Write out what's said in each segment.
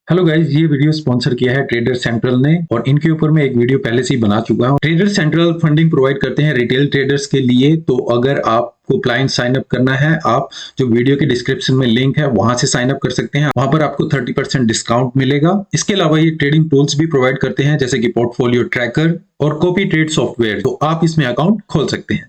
Hello guys, ये video sponsor किया है ट्रेडर सेंट्रल ने और इनके ऊपर मैं एक वीडियो पहले से ही बना चुका हूँ। ट्रेडर सेंट्रल फंडिंग प्रोवाइड करते हैं रिटेल ट्रेडर्स के लिए। तो अगर आपको क्लाइंट साइन अप करना है, आप जो वीडियो के डिस्क्रिप्शन में लिंक है वहां से साइन अप कर सकते हैं। वहां पर आपको 30% डिस्काउंट मिलेगा। इसके अलावा ये ट्रेडिंग टूल्स भी प्रोवाइड करते हैं, जैसे कि पोर्टफोलियो ट्रैकर और कॉपी ट्रेड सॉफ्टवेयर। तो आप इसमें अकाउंट खोल सकते हैं।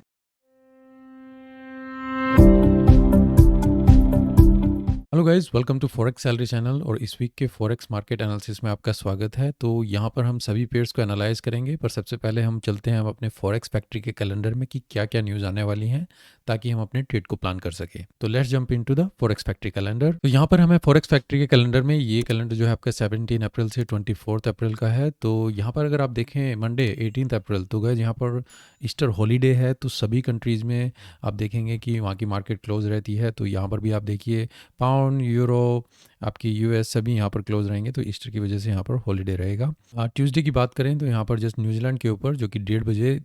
Hello guys, welcome to forex salary channel. और इस वीक के फॉरेक्स मार्केट एनालिसिस में आपका स्वागत है। तो यहाँ पर हम सभी पेयर्स को एनालाइज करेंगे, पर सबसे पहले हम चलते हैं हम अपने फॉरेक्स फैक्ट्री के कैलेंडर में कि क्या क्या न्यूज़ आने वाली हैं, ताकि हम अपने ट्रेड को प्लान कर सकें। तो let's jump into the forex factory calendar. तो यहाँ पर हमें फॉरेक्स फैक्ट्री के कैलेंडर में ये कैलेंडर जो है आपका 17 अप्रैल से 24 अप्रैल का है। तो यहाँ पर अगर आप देखें मंडे 18 अप्रैल, तो गए यहाँ पर ईस्टर हॉलीडे है, तो सभी कंट्रीज़ में आप देखेंगे कि वहाँ की मार्केट क्लोज रहती है। तो यहाँ पर भी आप देखिए पाउंड, यूरो, आपकी यूएस सभी यहाँ पर क्लोज रहेंगे। तो ईस्टर की वजह से यहाँ पर हॉलीडे रहेगा। ट्यूसडे की बात करें तो यहाँ पर जस्ट न्यूजीलैंड के ऊपर, जो कि 1:30 बजे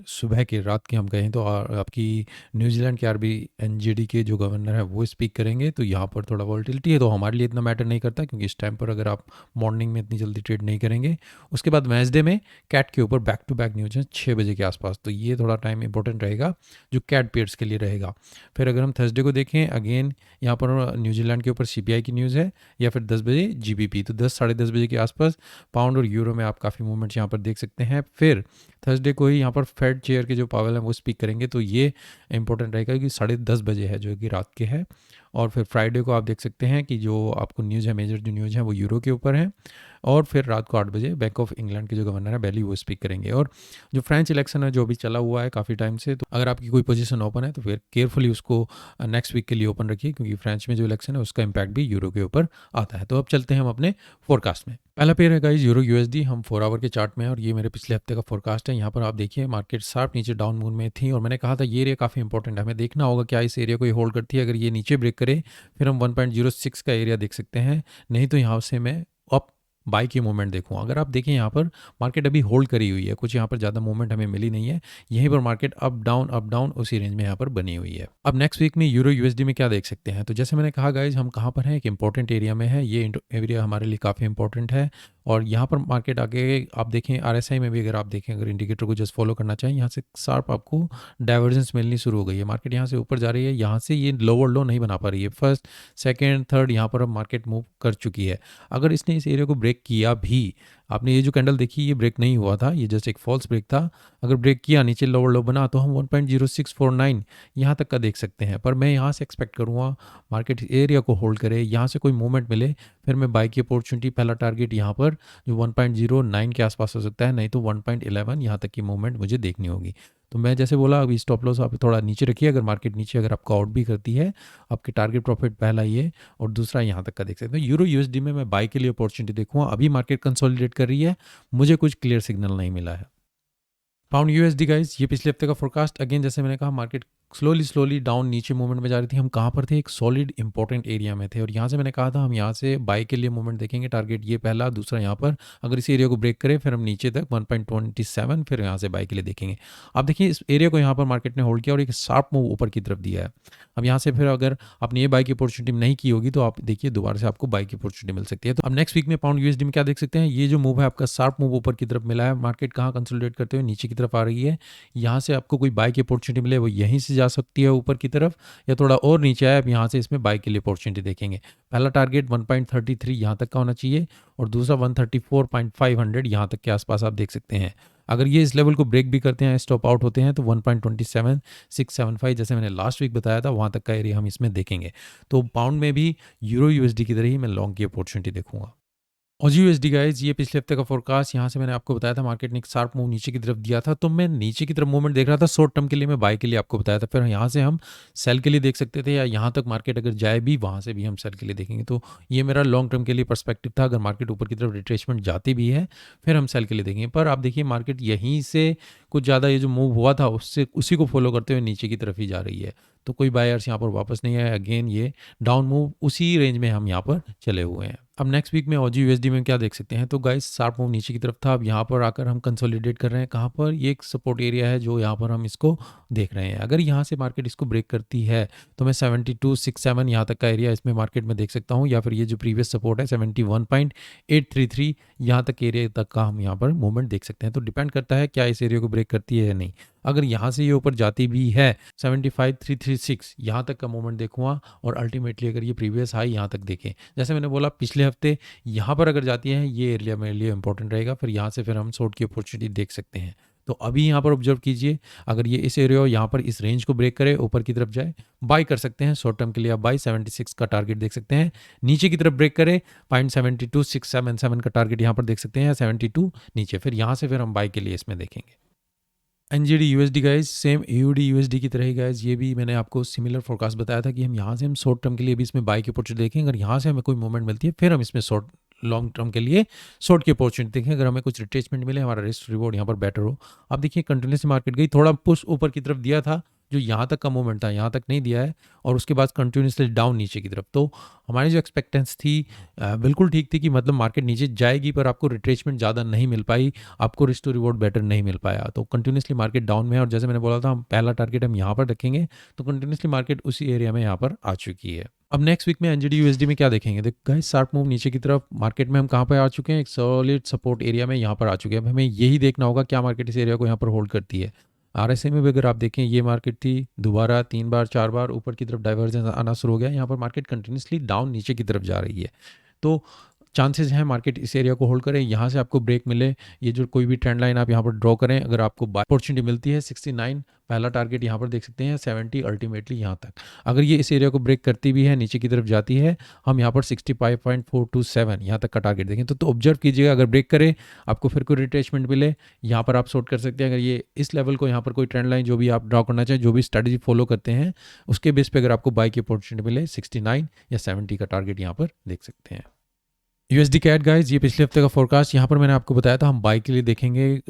सुबह के रात के हम कहें तो आपकी न्यूजीलैंड के आरबी एनजेडी के जो गवर्नर है वो स्पीक करेंगे। तो यहाँ पर थोड़ा वॉलेटिलिटी है, तो हमारे लिए इतना मैटर नहीं करता, क्योंकि इस टाइम पर अगर आप मॉर्निंग में इतनी जल्दी ट्रेड नहीं करेंगे। उसके बाद वेंसडे में कैट के ऊपर बैक टू बैक न्यूज है 6 बजे के आसपास। तो ये थोड़ा टाइम इंपॉर्टेंट रहेगा जो कैट पेयर्स के लिए रहेगा। फिर अगर हम थर्सडे को देखें, अगेन यहाँ पर न्यूजीलैंड के ऊपर सीपीआई की न्यूज़ है, या फिर 10 बजे जीबीपी। तो 10 साढ़े 10 बजे के आसपास पाउंड और यूरो में आप काफ़ी मूवमेंट्स यहाँ पर देख सकते हैं। फिर थर्सडे को ही यहाँ पर फेड चेयर के जो पावेल हैं वो स्पीक करेंगे। तो ये इंपॉर्टेंट रहेगा क्योंकि 10:30 बजे है, जो कि रात के है। और फिर फ्राइडे को आप देख सकते हैं कि जो आपको न्यूज़ है, मेजर जो न्यूज़ है वो यूरो के ऊपर है। और फिर रात को 8 बजे बैंक ऑफ इंग्लैंड के जो गवर्नर है बैली, वो स्पीक करेंगे। और जो फ्रेंच इलेक्शन है जो भी चला हुआ है काफ़ी टाइम से, तो अगर आपकी कोई पोजीशन ओपन है तो फिर केयरफुली उसको नेक्स्ट वीक के लिए ओपन रखिए, क्योंकि फ्रेंच में जो इलेक्शन है उसका इम्पैक्ट भी यूरो के ऊपर आता है। तो अब चलते हैं हम अपने फोरकास्ट में। पहला पेयर है गाइस यूरो यूएसडी। हम 4 आवर के चार्ट में है और ये मेरे पिछले हफ्ते का फोरकास्ट है। यहाँ पर आप देखिए मार्केट शार्प नीचे डाउन मून में थी, और मैंने कहा था ये एरिया काफ़ी इंपॉर्टेंट है, हमें देखना होगा क्या इस एरिया को ये होल्ड करती है। अगर ये नीचे ब्रेक करे फिर हम 1.06 का एरिया देख सकते हैं, नहीं तो यहाँ से मैं अप बाई की मूवमेंट देखूँ। अगर आप देखें यहाँ पर मार्केट अभी होल्ड करी हुई है, कुछ यहाँ पर ज़्यादा मूवमेंट हमें मिली नहीं है। यहीं पर मार्केट अप डाउन उसी रेंज में यहाँ पर बनी हुई है। अब नेक्स्ट वीक में यूरो यूएसडी में क्या देख सकते हैं, तो जैसे मैंने कहा गाइज, हम कहाँ पर हैं, एक इंपॉर्टेंट एरिया में है। ये एरिया हमारे लिए काफ़ी इंपॉर्टेंट है। और यहाँ पर मार्केट आगे आप देखें आरएसआई में भी, अगर आप देखें, अगर इंडिकेटर को जस्ट फॉलो करना चाहें, यहाँ से शार्प आपको डाइवर्जेंस मिलनी शुरू हो गई है। मार्केट यहाँ से ऊपर जा रही है, यहाँ से ये लोअर लो नहीं बना पा रही है। फर्स्ट सेकंड थर्ड यहाँ पर अब मार्केट मूव कर चुकी है। अगर इसने इस एरिया को ब्रेक किया भी, आपने ये जो कैंडल देखी ये ब्रेक नहीं हुआ था, ये जस्ट एक फॉल्स ब्रेक था। अगर ब्रेक किया, नीचे लोअर लो बना, तो हम 1.0649 यहाँ तक का देख सकते हैं। पर मैं यहाँ से एक्सपेक्ट करूँगा मार्केट एरिया को होल्ड करे, यहाँ से कोई मूवमेंट मिले फिर मैं बाई की अपॉर्चुनिटी, पहला टारगेट यहाँ पर जो 1.09 के आसपास हो सकता है, नहीं तो 1.11 यहाँ तक की मूवमेंट मुझे देखनी होगी। तो मैं जैसे बोला, अभी स्टॉप लॉस आप थोड़ा नीचे रखिए। अगर मार्केट नीचे अगर आपको आउट भी करती है, आपके टारगेट प्रॉफिट पहला ये और दूसरा यहाँ तक का देख सकते हैं। यूरो यूएसडी में मैं बाई के लिए अपॉर्चुनिटी देखूंगा। अभी मार्केट कंसोलिडेट कर रही है, मुझे कुछ क्लियर सिग्नल नहीं मिला है। पाउंड यूएसडी गाइस, ये पिछले हफ्ते का फोरकास्ट। अगेन जैसे मैंने कहा, मार्केट स्लोली डाउन नीचे मूवमेंट में जा रही थी। हम कहाँ पर थे, एक सॉलिड इंपॉर्टेंट एरिया में थे, और यहाँ से मैंने कहा था हम यहाँ से बाई के लिए मूवमेंट देखेंगे। टारगेट ये पहला, दूसरा यहाँ पर अगर इस एरिया को ब्रेक करें फिर हम नीचे तक 1.27, फिर यहाँ से बाई के लिए देखेंगे। आप देखिए इस एरिया को यहाँ पर मार्केट ने होल्ड किया और एक शार्प मूव ऊपर की तरफ दिया है। अब यहाँ से फिर अगर आपने ये बाई की अपॉर्चुनिटी नहीं की होगी, तो आप देखिए दोबारा से आपको बाई की अपॉर्चुनिटी मिल सकती है। तो अब नेक्स्ट वीक में पाउंड यूएसडी में क्या देख सकते हैं, ये जो मूव है आपका शार्प मूव ऊपर की तरफ मिला है। मार्केट कहाँ कंसोलिडेट करते हुए नीचे की तरफ आ रही है। यहाँ से आपको कोई बाई की अपॉर्चुनिटी मिले, वो यहीं से जा सकती है ऊपर की तरफ, या थोड़ा और नीचे आए, अब यहाँ से इसमें बाई के लिए अपॉर्चुनिटी देखेंगे। पहला टारगेट 1.33 यहाँ तक का होना चाहिए, और दूसरा 134.500 यहाँ तक के आसपास आप देख सकते हैं। अगर ये इस लेवल को ब्रेक भी करते हैं, स्टॉप आउट होते हैं, तो 1.27675 जैसे मैंने लास्ट वीक बताया था वहाँ तक का एरिया हम इसमें देखेंगे। तो पाउंड में भी यूरो यूएसडी की तरह ही मैं लॉन्ग की अपॉर्चुनिटी देखूंगा। ऑजी यूएसडी गाइज, ये पिछले हफ्ते का फोरकास्ट। यहाँ से मैंने आपको बताया था मार्केट ने एक शार्प मूव नीचे की तरफ दिया था, तो मैं नीचे की तरफ मूवमेंट देख रहा था। शॉर्ट टर्म के लिए मैं बाय के लिए आपको बताया था, फिर यहाँ से हम सेल के लिए देख सकते थे, या यहाँ तक मार्केट अगर जाए भी वहाँ से भी हम सेल के लिए देखेंगे। तो ये मेरा लॉन्ग टर्म के लिए पर्सपेक्टिव था। अगर मार्केट ऊपर की तरफ रिट्रेसमेंट जाती भी है फिर हम सेल के लिए देखेंगे। पर आप देखिए मार्केट यहीं से कुछ ज़्यादा ये जो मूव हुआ था उससे उसी को फॉलो करते हुए नीचे की तरफ ही जा रही है, तो कोई बायर्स यहाँ पर वापस नहीं आए। अगेन ये डाउन मूव उसी रेंज में हम यहाँ पर चले हुए हैं। अब नेक्स्ट वीक में ऑजी यूएसडी में क्या देख सकते हैं, तो गाइस शार्प मूव नीचे की तरफ था। अब यहाँ पर आकर हम कंसोलिडेट कर रहे हैं। कहाँ पर? ये एक सपोर्ट एरिया है जो यहाँ पर हम इसको देख रहे हैं। अगर यहाँ से मार्केट इसको ब्रेक करती है तो मैं 7267 यहाँ तक का एरिया इसमें मार्केट में देख सकता हूँ, या फिर ये जो प्रीवियस सपोर्ट है 71.833 यहाँ तक एरिया तक का हम यहाँ पर मूवमेंट देख सकते हैं। तो डिपेंड करता है क्या इस एरिया को ब्रेक करती है या नहीं। अगर यहाँ से ये ऊपर जाती भी है 75,336 यहाँ तक का मूवमेंट देखूंगा, और अल्टीमेटली अगर ये प्रीवियस हाई यहाँ तक देखें, जैसे मैंने बोला पिछले हफ्ते यहाँ पर अगर जाती है, ये एरिया मेरे लिए इंपॉर्टेंट रहेगा। फिर यहाँ से फिर हम शॉर्ट की अपॉर्चुनिटी देख सकते हैं। तो अभी यहाँ पर ऑब्जर्व कीजिए, अगर ये इस एरिया यहाँ पर इस रेंज को ब्रेक करे, ऊपर की तरफ जाए, बाई कर सकते हैं। शॉर्ट टर्म के लिए आप बाई 76 का टारगेट देख सकते हैं। नीचे की तरफ ब्रेक करे 0.72677 का टारगेट यहाँ पर देख सकते हैं, या 72 नीचे, फिर यहाँ से फिर हम बाई के लिए इसमें देखेंगे। NZD USD guys same AUD USD की तरह ही गाइज, ये भी मैंने आपको सिमिलर फोरकास्ट बताया था कि हम यहाँ से हम शॉर्ट टर्म के लिए भी इसमें बाई की अपॉर्चुनिटी देखें। अगर यहाँ से हमें कोई मूवमेंट मिलती है फिर हम इसमें शॉर्ट लॉन्ग टर्म के लिए शॉर्ट की अपॉर्चुनिटी देखें। अगर हमें कुछ रिट्रेसमेंट मिले, हमारा रिस्क रिवॉर्ड यहाँ पर बेटर हो। आप देखिए कंटिन्यूसली मार्केट गई, थोड़ा पुश ऊपर की तरफ दिया था, जो यहाँ तक का मूवमेंट था यहाँ तक नहीं दिया है, और उसके बाद कंटिन्यूसली डाउन नीचे की तरफ। तो हमारी जो एक्सपेक्टेंस थी बिल्कुल ठीक थी कि मतलब मार्केट नीचे जाएगी, पर आपको रिट्रेसमेंट ज़्यादा नहीं मिल पाई, आपको रिस्क टू रिवॉर्ड बेटर नहीं मिल पाया। तो कंटिन्यूसली मार्केट डाउन में है, और जैसे मैंने बोला था हम पहला टारगेट हम यहाँ पर रखेंगे। तो कंटिन्यूसली मार्केट उसी एरिया में यहाँ पर आ चुकी है। अब नेक्स्ट वीक में एनजीडी यूएसडी में क्या देखेंगे? देखो गाइस शार्प मूव नीचे की तरफ मार्केट में हम कहाँ पर आ चुके हैं, एक सॉलिड सपोर्ट एरिया में यहाँ पर आ चुके हैं। अब हमें यही देखना होगा क्या मार्केट इस एरिया को यहाँ पर होल्ड करती है। आरएसआई में भी अगर आप देखें, ये मार्केट थी, दोबारा 3 बार 4 बार ऊपर की तरफ डाइवर्जेंस आना शुरू हो गया। यहाँ पर मार्केट कंटिन्यूसली डाउन नीचे की तरफ जा रही है। तो चांसेस हैं मार्केट इस एरिया को होल्ड करें, यहाँ से आपको ब्रेक मिले, ये जो कोई भी ट्रेंड लाइन आप यहाँ पर ड्रॉ करें। अगर आपको बाय अपॉर्चुनिटी मिलती है 69 पहला टारगेट यहाँ पर देख सकते हैं, 70 अल्टीमेटली यहाँ तक। अगर ये इस एरिया को ब्रेक करती भी है, नीचे की तरफ जाती है, हम यहाँ पर 65.427 यहाँ तक का टारगेट देखें। तो ऑब्जर्व कीजिएगा, अगर ब्रेक करे आपको फिर कोई रिट्रेसमेंट मिले, यहाँ पर आप शॉर्ट कर सकते हैं। अगर ये इस लेवल को यहाँ पर कोई ट्रेंड लाइन जो भी आप ड्रॉ करना चाहें, जो भी स्ट्रेटजी फॉलो करते हैं, उसके बेस पे अगर आपको बाई की अपॉर्चुनिटी मिले 69 या 70 का टारगेट यहाँ पर देख सकते हैं। यूएसडी कैट गाइज, ये पिछले हफ्ते का फोरकास्ट यहाँ पर मैंने आपको बताया था, हम बाई के लिए देखेंगे।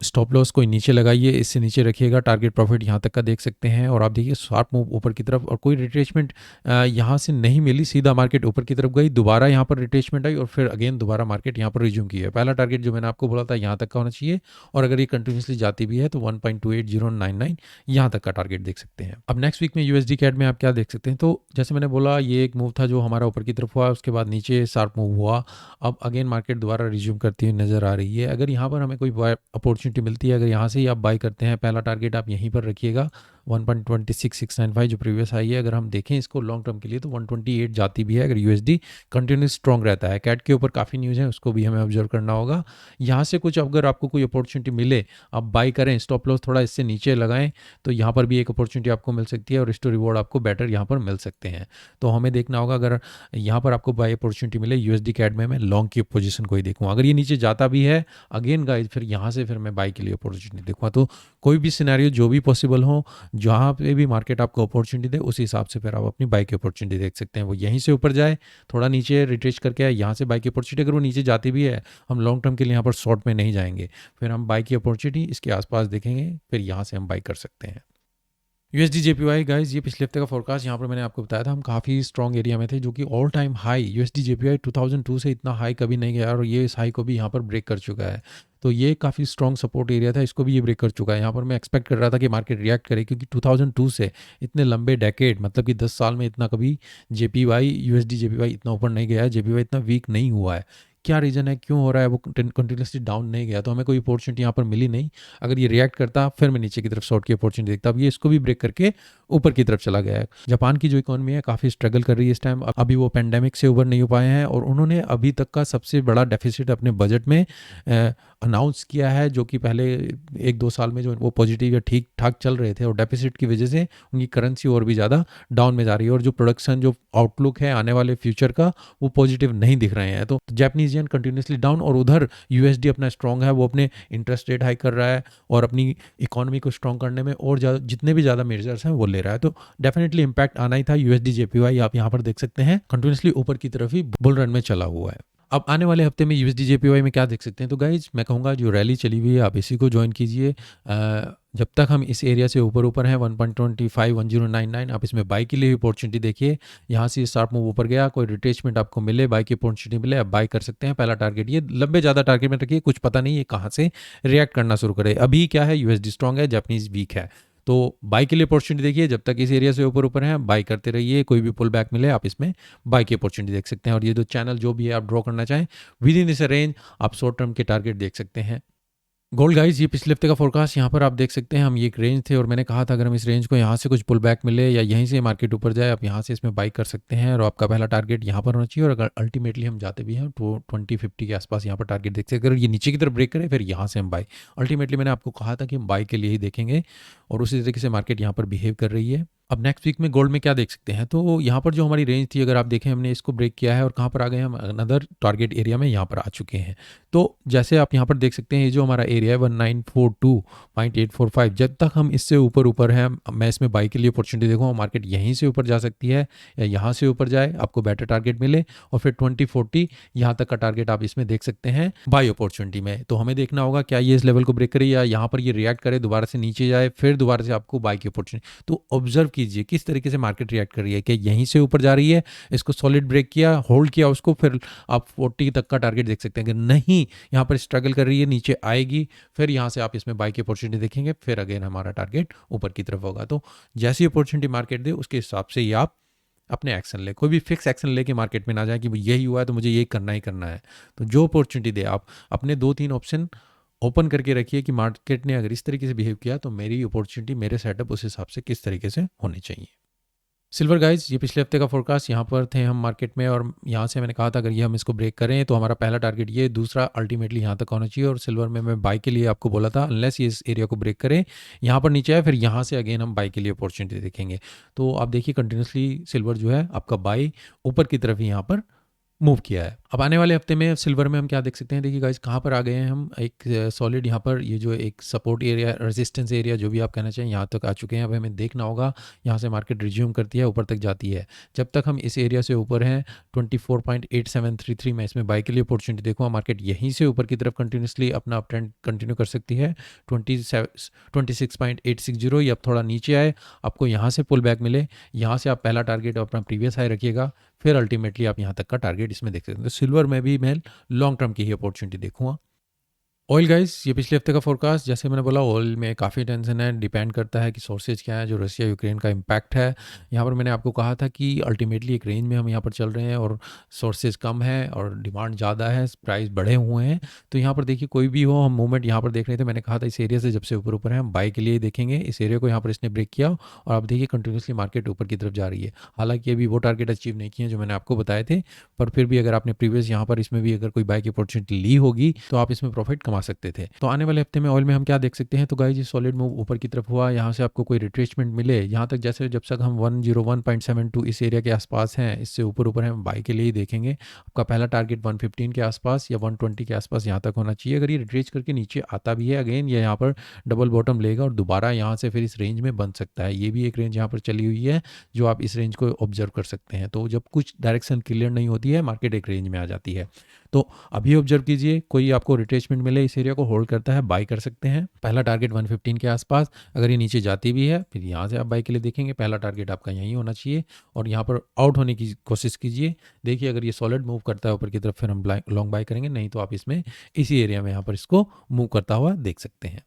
स्टॉप लॉस कोई नीचे लगाइए, इससे नीचे रखिएगा, टारगेट प्रॉफिट यहाँ तक का देख सकते हैं। और आप देखिए शार्प मूव ऊपर की तरफ, और कोई रिट्रेसमेंट यहाँ से नहीं मिली, सीधा मार्केट ऊपर की तरफ गई, दोबारा यहाँ पर रिट्रेसमेंट आई, और फिर अगेन दोबारा मार्केट यहाँ पर रिज्यूम की है। पहला टारगेट जो मैंने आपको बोला था यहाँ तक का होना चाहिए, और अगर ये कंटिन्यूसली जाती भी है तो 1.28099 यहाँ तक का टारगेट देख सकते हैं। अब नेक्स्ट वीक में यूएसडी कैट में आप क्या देख सकते हैं? तो जैसे मैंने बोला, ये एक मूव था जो हमारा ऊपर की तरफ हुआ, उसके बाद नीचे शार्प मूव हुआ। अब अगेन मार्केट दोबारा रिज्यूम करती हुई नज़र आ रही है। अगर यहाँ पर हमें कोई अपॉर्चुनिटी मिलती है, अगर यहाँ से ही आप बाई करते हैं, पहला टारगेट आप यहीं पर रखिएगा 1.26695 जो प्रीवियस हाई है। अगर हम देखें इसको लॉन्ग टर्म के लिए तो 128 जाती भी है, अगर यूएसडी कंटिन्यूस स्ट्रॉन्ग रहता है। कैट के ऊपर काफ़ी न्यूज़ है, उसको भी हमें ऑब्जर्व करना होगा। यहाँ से कुछ अगर आपको कोई अपॉर्चुनिटी मिले, आप बाई करें, स्टॉप लॉस थोड़ा इससे नीचे लगाएं, तो यहाँ पर भी एक अपॉर्चुनिटी आपको मिल सकती है, और रिस्क टू रिवॉर्ड आपको बेटर यहाँ पर मिल सकते हैं। तो हमें देखना होगा, अगर यहाँ पर आपको बाई अपॉर्चुनिटी मिले यूएसडी कैट में, मैं लॉन्ग की पोजीशन को ही देखूँ। अगर ये नीचे जाता भी है अगेन गाइस, फिर यहाँ से फिर मैं बाई के लिए अपॉर्चुनिटी देखूँगा। तो कोई भी सिनेरियो जो भी पॉसिबल हो, जहाँ पे भी मार्केट आपको अपॉर्चुनिटी दे, उस हिसाब से फिर आप अपनी बाई की अपॉर्चुनिटी देख सकते हैं। वो यहीं से ऊपर जाए, थोड़ा नीचे रिट्रेस करके आए, यहाँ से बाई की अपॉर्चुनिटी अगर वो नीचे जाती भी है, हम लॉन्ग टर्म के लिए यहाँ पर शॉर्ट में नहीं जाएंगे, फिर हम बाई की अपॉर्चुनिटी इसके आसपास देखेंगे, फिर यहाँ से हम बाई कर सकते हैं। यूएसडी जेपीवाई गाइज, ये पिछले हफ्ते का फोरकास्ट यहाँ पर मैंने आपको बताया था, हम काफ़ी स्ट्रॉन्ग एरिया में थे, जो कि all time high USD JPY 2002 से इतना हाई कभी नहीं गया, और ये इस हाई को भी यहाँ पर ब्रेक कर चुका है। तो ये काफ़ी स्ट्रॉन्ग सपोर्ट एरिया था, इसको भी ये ब्रेक कर चुका है। यहाँ पर मैं एक्सपेक्ट कर रहा था कि मार्केट रिएक्ट करे, क्योंकि 2002 से इतने लंबे डेकेड, मतलब कि 10 साल में इतना कभी जेपीवाई यूएसडी जेपीवाई इतना ऊपर नहीं गया है, जेपीवाई इतना वीक नहीं हुआ है। क्या रीज़न है, क्यों हो रहा है, वो कंटिन्यूसली डाउन नहीं गया? तो हमें कोई अपॉर्चुनिटी यहाँ पर मिली नहीं। अगर ये रिएक्ट करता, फिर मैं नीचे की तरफ शॉर्ट की अपॉर्चुनिटी देखता। अब ये इसको भी ब्रेक करके ऊपर की तरफ चला गया है। जापान की जो इकोनॉमी है काफ़ी स्ट्रगल कर रही है इस टाइम, अभी वो पेंडेमिक से उभर नहीं हो पाए हैं, और उन्होंने अभी तक का सबसे बड़ा डेफिसिट अपने बजट में अनाउंस किया है, जो कि पहले 1-2 साल में जो वो पॉजिटिव या ठीक ठाक चल रहे थे, और डेफिसिट की वजह से उनकी करेंसी और भी ज़्यादा डाउन में जा रही है, और जो प्रोडक्शन जो आउटलुक है आने वाले फ्यूचर का, वो पॉजिटिव नहीं दिख रहे हैं। तो जापानीज येन कंटिन्यूसली डाउन, और उधर यूएसडी अपना स्ट्रॉन्ग है, वो अपने इंटरेस्ट रेट हाई कर रहा है, और अपनी इकोनॉमी को स्ट्रॉन्ग करने में और जितने भी ज़्यादा मेजर्स हैं वो ले रहा है। तो डेफिनेटली इंपैक्ट आना ही था। यूएसडी जेपीवाई आप यहाँ पर देख सकते हैं कंटिन्यूसली ऊपर की तरफ ही बुल रन में चला हुआ है। अब आने वाले हफ्ते में यूएसडी जेपीवाई में क्या देख सकते हैं, तो गाइज मैं कहूँगा जो रैली चली हुई है आप इसी को ज्वाइन कीजिए। जब तक हम इस एरिया से ऊपर हैं 1.25 1099 आप इसमें बाई के लिए अपॉर्चुनिटी देखिए। यहाँ से शार्प मूव ऊपर गया, कोई रिट्रेसमेंट आपको मिले, बाई की अपॉर्चुनिटी मिले, आप बाई कर सकते हैं। पहला टारगेट ये लंबे ज़्यादा टारगेट में रखिए, कुछ पता नहीं है कहाँ से रिएक्ट करना शुरू करे। अभी क्या है, यूएसडी स्ट्रॉन्ग है, जापानीज वीक है, तो बाई के लिए अपॉर्चुनिटी देखिए। जब तक इस एरिया से ऊपर हैं बाई करते रहिए, कोई भी पुल बैक मिले आप इसमें बाई की अपॉर्चुनिटी देख सकते हैं। और ये जो चैनल जो भी है आप ड्रॉ करना चाहें विद इन दिस रेंज आप शॉर्ट टर्म के टारगेट देख सकते हैं। गोल्ड गाइस, ये पिछले हफ्ते का फोरकास्ट यहाँ पर आप देख सकते हैं। हम ये एक रेंज थे और मैंने कहा था अगर हम इस रेंज को यहाँ से कुछ पुल बैक मिले या यहीं से मार्केट ऊपर जाए आप यहाँ से इसमें बाई कर सकते हैं। और आपका पहला टारगेट यहाँ पर होना चाहिए। और अगर अल्टीमेटली हम जाते भी हैं तो 2050 के आसपास यहाँ पर टारगेट देख सकते हैं। अगर ये नीचे की तरफ ब्रेक करे फिर यहाँ से हम बाई, अल्टीमेटली मैंने आपको कहा था कि हम बाई के लिए ही देखेंगे और उसी तरीके से मार्केट यहाँ पर बिहेव कर रही है। अब नेक्स्ट वीक में गोल्ड में क्या देख सकते हैं, तो यहाँ पर जो हमारी रेंज थी अगर आप देखें हमने इसको ब्रेक किया है और कहाँ पर आ गए हम अनदर टारगेट एरिया में यहाँ पर आ चुके हैं। तो जैसे आप यहाँ पर देख सकते हैं ये जो हमारा एरिया है 1942.845 जब तक हम इससे ऊपर हैं मैं इसमें बाई के लिए अपॉर्चुनिटी देखूँगा। मार्केट यहीं से ऊपर जा सकती है या यहाँ से ऊपर जाए, आपको बेटर टारगेट मिले और फिर 2040 यहाँ तक का टारगेट आप इसमें देख सकते हैं बाई अपॉर्चुनिटी में। तो हमें देखना होगा क्या ये इस लेवल को ब्रेक करे या यहाँ पर ये रिएक्ट करे, दोबारा से नीचे जाए, फिर दोबारा से आपको बाई की अपॉर्चुनिटी। तो ऑब्जर्व कीजिए किस तरीके से मार्केट रिएक्ट कर रही है, कि यहीं से ऊपर जा रही है, इसको सॉलिड ब्रेक किया, होल्ड किया उसको, फिर आप 40 तक का टारगेट देख सकते हैं। अगर नहीं यहाँ पर स्ट्रगल कर रही है, नीचे आएगी, फिर यहाँ से आप इसमें बाई की अपॉर्चुनिटी देखेंगे, फिर अगेन हमारा टारगेट ऊपर की तरफ होगा। तो जैसी अपॉर्चुनिटी मार्केट दे उसके हिसाब से ही आप अपने एक्शन ले। कोई भी फिक्स एक्शन लेके मार्केट में ना जाए कि यही हुआ है तो मुझे यही करना ही करना है। तो जो अपॉर्चुनिटी दे आप अपने 2-3 ऑप्शन ओपन करके रखिए कि मार्केट ने अगर इस तरीके से बिहेव किया तो मेरी अपॉर्चुनिटी, मेरे सेटअप उस हिसाब से किस तरीके से होने चाहिए। सिल्वर गाइज, ये पिछले हफ्ते का फोरकास्ट यहाँ पर थे हम मार्केट में और यहाँ से मैंने कहा था अगर ये हम इसको ब्रेक करें तो हमारा पहला टारगेट ये, दूसरा अल्टीमेटली यहाँ तक होना चाहिए। और सिल्वर में मैं बाई के लिए आपको बोला था अनलेस ये इस एरिया को ब्रेक करें, यहाँ पर नीचे आए, फिर यहाँ से अगेन हम बाई के लिए अपॉर्चुनिटी देखेंगे। तो आप देखिए कंटिन्यूसली सिल्वर जो है आपका बाई ऊपर की तरफ ही यहाँ पर मूव किया है। अब आने वाले हफ्ते में सिल्वर में हम क्या देख सकते हैं, देखिए गाइस कहाँ पर आ गए हैं हम, एक सॉलिड यहाँ पर ये जो एक सपोर्ट एरिया, रेजिस्टेंस एरिया जो भी आप कहना चाहें, यहाँ तक आ चुके हैं। अब हमें देखना होगा यहाँ से मार्केट रिज्यूम करती है, ऊपर तक जाती है। जब तक हम इस एरिया से ऊपर हैं 24.8733 में इसमें बाई के लिए अपॉर्चुनिटी देखूँगा। मार्केट यहीं से ऊपर की तरफ कंटिन्यूसली अपना अप ट्रेंड कंटिन्यू कर सकती है 26.860 या थोड़ा नीचे आए, आपको यहाँ से पुल बैक मिले, यहाँ से आप पहला टारगेट अपना प्रीवियस हाई रखिएगा, फिर अल्टीमेटली आप यहाँ तक का टारगेट इसमें देख सकते हैं। तो सिल्वर में भी मैं लॉन्ग टर्म की ही अपॉर्चुनिटी देखूंगा। ऑयल गाइस, ये पिछले हफ्ते का फोरकास्ट, जैसे मैंने बोला ऑयल में काफ़ी टेंशन है, डिपेंड करता है कि सोर्सेज क्या है, जो रशिया यूक्रेन का इम्पैक्ट है। यहाँ पर मैंने आपको कहा था कि अल्टीमेटली एक रेंज में हम यहाँ पर चल रहे हैं और सोर्सेज कम है और डिमांड ज़्यादा है, प्राइस बढ़े हुए हैं। तो यहाँ पर देखिए कोई भी हो, हम मूवमेंट यहाँ पर देख रहे थे, मैंने कहा था इस एरिया से जब से ऊपर है हम बाई के लिए देखेंगे। इस एरिया को यहाँ पर इसने ब्रेक किया और आप देखिए कंटिन्यूसली मार्केट ऊपर की तरफ जा रही है। हालांकि अभी वो टारगेट अचीव नहीं किए जो मैंने आपको बताए थे, पर फिर भी अगर आपने प्रीवियस यहाँ पर इसमें भी अगर कोई बाई की अपॉर्चुनिटी ली होगी तो आप इसमें प्रॉफिट कमा सकते थे। तो आने वाले हफ्ते में ऑयल में हम क्या देख सकते हैं, तो गाइस ये सॉलिड मूव ऊपर की तरफ हुआ, यहाँ से आपको कोई रिट्रेसमेंट मिले, यहाँ तक जैसे जब तक हम 101.72 इस एरिया के आसपास हैं, इससे ऊपर हम बाई के लिए ही देखेंगे। आपका पहला टारगेट 115 के आसपास या 120 के आसपास यहाँ तक होना चाहिए। अगर ये रिट्रेस करके नीचे आता भी है अगेन ये यहाँ पर डबल बॉटम लेगा और दोबारा यहाँ से फिर इस रेंज में बन सकता है। ये भी एक रेंज यहाँ पर चली हुई है जो आप इस रेंज को ऑब्जर्व कर सकते हैं। तो जब कुछ डायरेक्शन क्लियर नहीं होती है मार्केट एक रेंज में आ जाती है। तो अभी ऑब्जर्व कीजिए, कोई आपको रिट्रेसमेंट मिले, इस एरिया को होल्ड करता है, बाई कर सकते हैं। पहला टारगेट 115 के आसपास, अगर ये नीचे जाती भी है फिर यहाँ से आप बाई के लिए देखेंगे। पहला टारगेट आपका यहीं होना चाहिए और यहाँ पर आउट होने की कोशिश कीजिए। देखिए अगर ये सॉलिड मूव करता है ऊपर की तरफ फिर हम लॉन्ग बाई करेंगे, नहीं तो आप इसमें इसी एरिया में यहाँ पर इसको मूव करता हुआ देख सकते हैं।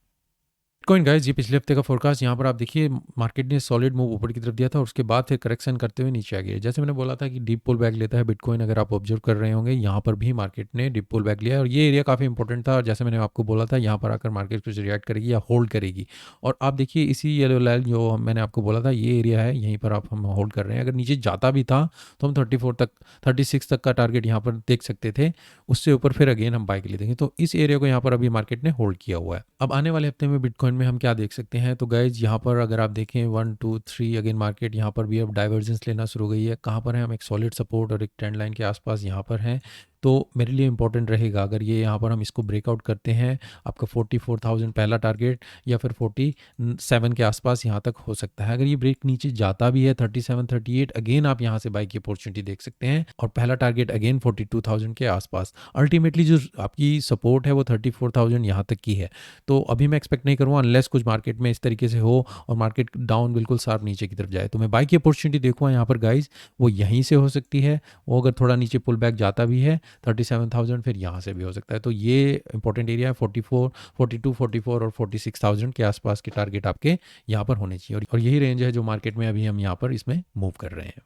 बिटकॉइन गाइस, ये पिछले हफ्ते का फोरकास्ट, यहाँ पर आप देखिए मार्केट ने सॉलिड मूव ऊपर की तरफ दिया था और उसके बाद फिर करेक्शन करते हुए नीचे आ गया। जैसे मैंने बोला था कि डीप पुल बैक लेता है बिटकॉइन, अगर आप ऑब्जर्व कर रहे होंगे यहाँ पर भी मार्केट ने डीप पुल बैक लिया और ये एरिया काफ़ी इंपॉर्टेंट था। और जैसे मैंने आपको बोला था यहाँ पर आकर मार्केट कुछ रिएक्ट करेगी या होल्ड करेगी। और आप देखिए इसी येलो लाइन जो मैंने आपको बोला था ये एरिया है, यहीं पर आप हम होल्ड कर रहे हैं। अगर नीचे जाता भी था तो हम 36 तक का टारगेट यहाँ पर देख सकते थे, उससे ऊपर फिर अगेन हम बाई के लिए देखें। तो इस एरिया को यहाँ पर अभी मार्केट ने होल्ड किया हुआ है। अब आने वाले हफ्ते में बिटकॉइन में हम क्या देख सकते हैं, तो गाइज यहाँ पर अगर आप देखें 1 2 3 अगेन मार्केट यहाँ पर भी अब डाइवर्जेंस लेना शुरू हो गई है। कहाँ पर है, हम एक सॉलिड सपोर्ट और एक ट्रेंड लाइन के आसपास यहाँ पर हैं। तो मेरे लिए इंपॉर्टेंट रहेगा अगर ये यहाँ पर हम इसको ब्रेकआउट करते हैं, आपका 44,000 पहला टारगेट या फिर 47 के आसपास यहाँ तक हो सकता है। अगर ये ब्रेक नीचे जाता भी है 37, 38, अगेन आप यहाँ से बाई की अपॉर्चुनिटी देख सकते हैं और पहला टारगेट अगेन 42,000 के आसपास। अल्टीमेटली जो आपकी सपोर्ट है वो 34,000 यहाँ तक की है। तो अभी मैं एक्सपेक्ट नहीं करूँगा अनलेस कुछ मार्केट में इस तरीके से हो और मार्केट डाउन बिल्कुल शार्प नीचे की तरफ जाए, तो मैं बाई की अपॉर्चुनिटी देखूँगा यहाँ पर गाइज, वो यहीं से हो सकती है। वो अगर थोड़ा नीचे पुल बैक जाता भी है 37,000 फिर यहाँ से भी हो सकता है। तो ये इंपॉर्टेंट एरिया है 44, 42, 44 और 46,000 के आसपास के टारगेट आपके यहाँ पर होने चाहिए और यही रेंज है जो मार्केट में अभी हम यहाँ पर इसमें मूव कर रहे हैं।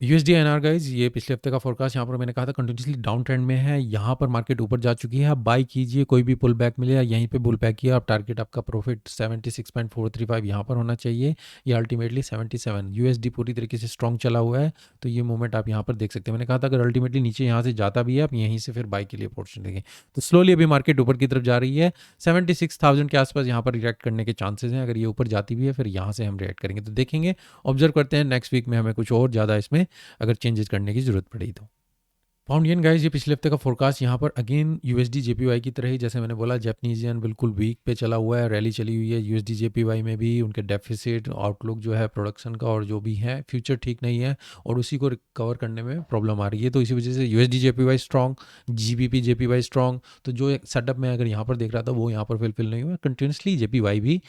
यूएसडी एनआर गाइज, ये पिछले हफ्ते का फोरकास्ट यहाँ पर मैंने कहा था कंटिन्यूसली डाउन ट्रेंड में है। यहाँ पर मार्केट ऊपर जा चुकी है, आप बाई कीजिए, कोई भी पुल बैक मिले या यहीं पे पुल बैक किया आप टारगेट आपका प्रॉफिट 76.435 यहाँ पर होना चाहिए या अल्टीमेटली 77। यूएसडी पूरी तरीके से स्ट्रॉन्ग चला हुआ है तो ये मूवमेंट आप यहाँ पर देख सकते हैं। मैंने कहा था अगर अल्टीमेटली नीचे यहाँ से जाता भी है आप यहीं से फिर बाई के लिए अपॉर्चुनिटी देखें। तो स्लोली अभी मार्केट ऊपर की तरफ जा रही है, 76,000 के आसपास यहाँ पर रिएक्ट करने के चांसेस हैं। अगर ये ऊपर जाती भी है फिर यहाँ से हम रिएक्ट करेंगे, तो देखेंगे, ऑब्जर्व करते हैं नेक्स्ट वीक में हमें कुछ और ज़्यादा इसमें अगर चेंजेस करने की जरूरत पड़ी तो। पाउंड येन गाइस, ये पिछले हफ्ते का फोरकास्ट यहाँ पर अगेन यूएसडी जेपीवाई की तरह ही, जैसे मैंने बोला जापानीज येन बिल्कुल वीक पे चला हुआ है, रैली चली हुई है। यूएसडी जेपीवाई में भी उनके डेफिसिट आउटलुक जो है प्रोडक्शन का और जो भी है फ्यूचर ठीक नहीं है और उसी को रिकवर करने में प्रॉब्लम आ रही है। तो इसी वजह से USD JPY strong, GBP JPY strong, तो जो सेटअप में अगर यहाँ पर देख रहा था वो यहाँ पर फिलफिल नहीं हुआ। कंटिन्यूसली जेपीवाई भी,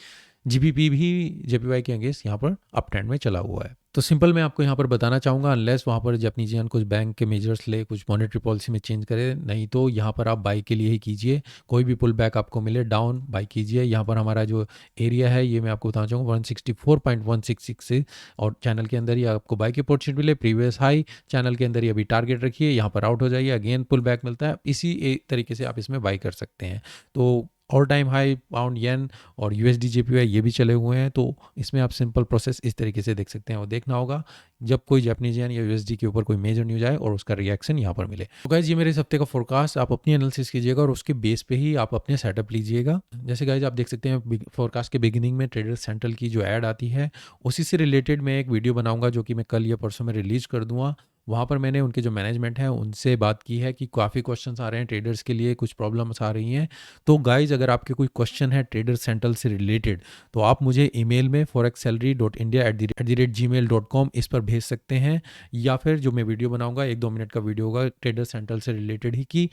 जीबीपी भी जेपीवाई के अगेंस्ट यहाँ पर अप ट्रेंड में चला हुआ है। तो सिंपल मैं आपको यहाँ पर बताना चाहूँगा अनलेस वहाँ पर जापानीज येन कुछ बैंक के मेजर्स ले, कुछ मॉनेटरी पॉलिसी में चेंज करे, नहीं तो यहाँ पर आप बाई के लिए ही कीजिए। कोई भी पुल बैक आपको मिले डाउन बाई कीजिए। यहाँ पर हमारा जो एरिया है ये मैं आपको बताना चाहूँगा 164.166 से, और चैनल के अंदर ही आपको बाई की अपॉर्चुनिटी मिले, प्रीवियस हाई चैनल के अंदर ही अभी टारगेट रखिए, यहाँ पर आउट हो जाइए, अगेन पुल बैक मिलता है, इसी तरीके से आप इसमें बाई कर सकते हैं। तो ऑल टाइम हाई पाउंड येन और यूएसडी जेपीवाई ये भी चले हुए हैं, तो इसमें आप सिंपल प्रोसेस इस तरीके से देख सकते हैं। और देखना होगा जब कोई जापानीज येन या यूएसडी के ऊपर कोई मेजर न्यूज आए और उसका रिएक्शन यहाँ पर मिले। तो गाइज ये मेरे इस हफ्ते का फोरकास्ट, आप अपनी एनालिसिस कीजिएगा और उसके बेस पे ही आप अपने सेटअप लीजिएगा। जैसे गाइज आप देख सकते हैं फोरकास्ट के बिगिनिंग में ट्रेडर सेंट्रल की जो ऐड आती है उसी से रिलेटेड मैं एक वीडियो बनाऊंगा जो कि मैं कल या परसों में रिलीज कर दूंगा। वहाँ पर मैंने उनके जो मैनेजमेंट है उनसे बात की है कि काफ़ी क्वेश्चंस आ रहे हैं ट्रेडर्स के लिए, कुछ प्रॉब्लम्स आ रही हैं। तो गाइज अगर आपके कोई क्वेश्चन है ट्रेडर सेंट्रल से रिलेटेड तो आप मुझे ईमेल में forexsalary.india@gmail.com इस पर भेज सकते हैं, या फिर जो मैं वीडियो बनाऊंगा 1-2 मिनट का वीडियो होगा ट्रेडर सेंट्रल से रिलेटेड ही कि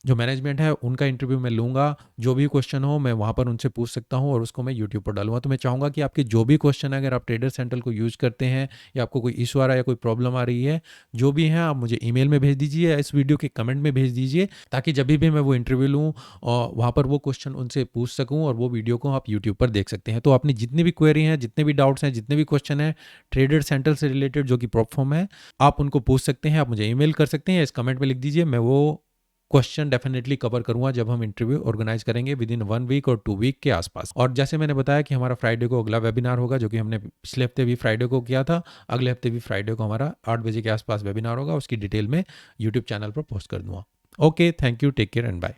जो मैनेजमेंट है उनका इंटरव्यू मैं लूँगा, जो भी क्वेश्चन हो मैं वहाँ पर उनसे पूछ सकता हूँ और उसको मैं यूट्यूब पर डालूंगा। तो मैं चाहूँगा कि आपके जो भी क्वेश्चन है, अगर आप ट्रेडर सेंट्रल को यूज़ करते हैं या आपको कोई इशू आ रहा है या कोई प्रॉब्लम आ रही है, जो भी है आप मुझे ईमेल में भेज दीजिए या इस वीडियो के कमेंट में भेज दीजिए, ताकि जब भी मैं वो इंटरव्यू लूँ और वहाँ पर वो क्वेश्चन उनसे पूछ सकूँ और वो वीडियो को आप यूट्यूब पर देख सकते हैं। तो अपनी जितनी भी क्वेरी हैं, जितने भी डाउट्स हैं, जितने भी क्वेश्चन हैं ट्रेडर सेंट्रल से रिलेटेड जो कि प्लेटफॉर्म है, आप उनको पूछ सकते हैं। आप मुझे ईमेल कर सकते हैं, इस कमेंट में लिख दीजिए, मैं वो क्वेश्चन डेफिनेटली कवर करूंगा जब हम इंटरव्यू ऑर्गेनाइज करेंगे विद इन 1 वीक और 2 वीक के आसपास। और जैसे मैंने बताया कि हमारा फ्राइडे को अगला वेबिनार होगा, जो कि हमने पिछले हफ्ते भी फ्राइडे को किया था, अगले हफ्ते भी फ्राइडे को हमारा 8 बजे के आसपास वेबिनार होगा, उसकी डिटेल में यूट्यूब चैनल पर पोस्ट कर दूंगा। Okay, thank you, take care and bye.